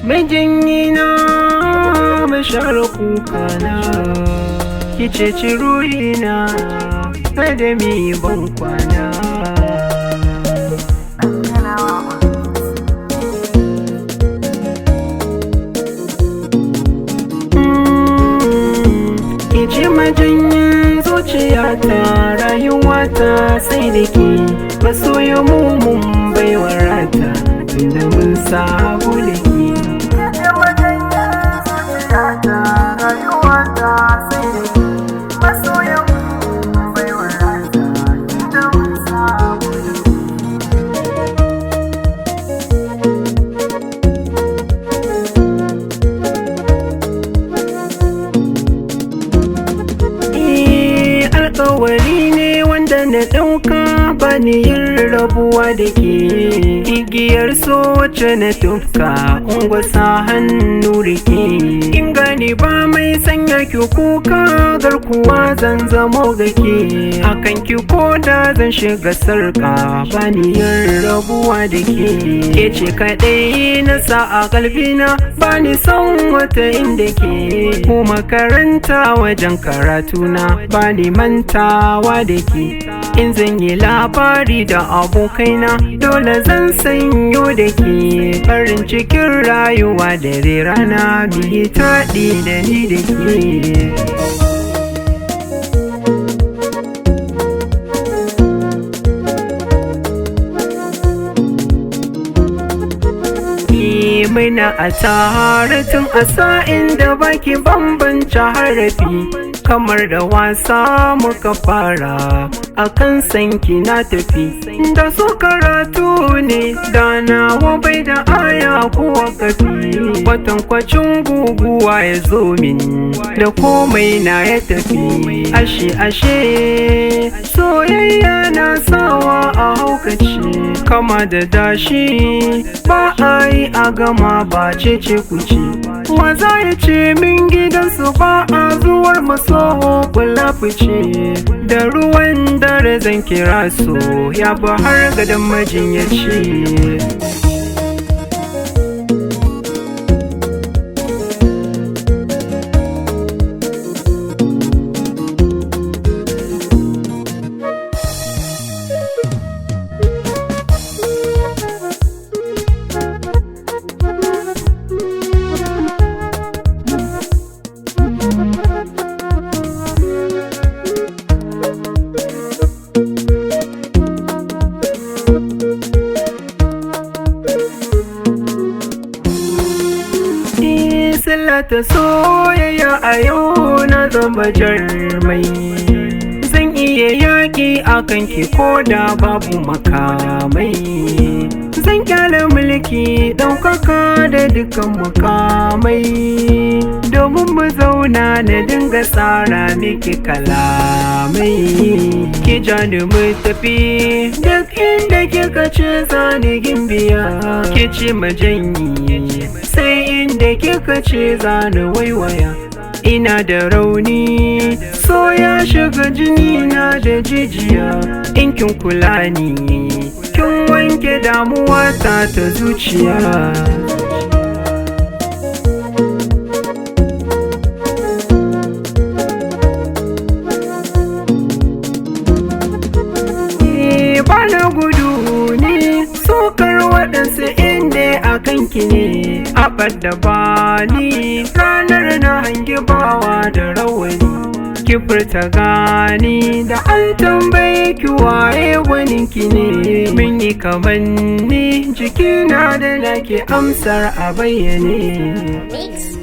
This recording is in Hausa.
Majanyina mashar kukana, ki ceci ruhina kada mi ban kwana. Ki ce majanyin zuciyata, rayuwata sai da ke, masoya mun baiwar rata tunda mun sabu da ke. Alƙawari ne wanda na ɗauka bani yin rabuwa da ke, igiyar so wacce na tufka ungwasa hannu rike. In gani ba mai sanya ki kuka, garkuwa zan zamo ga ke, akan ki koda zan shiga sarƙa bani yin rabuwa da ke. Ke ce kaɗai na sa a kalbina, bani son wata inda ke, ko makaranta wajen karatuna bani mantawa da ke. In zan yi labari da abokaina dole zan sanyo da ke, farin cikin rayuwa dare rana biyi taɗi da ni da ke. Muna a tare tun a sa'in da baki bambanta harafi, kamar da wasa muka fara akan sanki na tafi. Da su karatu ne da nawa bai da aya ko wakafi, kwatankwacin guguwa ya zo min da komai na ya tafi. Ashe soyayya na sawa a haukace, kama da dashi ba a yi a gama ba cece kuce. Wa za ya ce min gidansu ba a zuwar maso kula fice, da ruwan dare zan kira so ya ba har gadon majinyaci. Ta soyayya a yau na zama jarmai, zan iya yaƙi akan ki koda babu makamai. Zan kyale mulki ɗaukaka da dukkan mukamai, domin mu zauna na dinga tsara miki kalamai. Ki ja ni mu tafi duk inda kika ce zani gimbiya, ki ce majanyi sai inda kika ce zani waiwaya. Ina da rauni so ya shiga jini na da jijiya, in kin kula ni kin wanke damuwa ta zuciya. Bana gudu ne sokar waɗansu inda a kanki ne, abar da bani ranar na hangi bawa da rawani. Ki furta gani da an tambaye ki waye waninki ne, mun yi kamanni jikina da nake amsar a bayyane.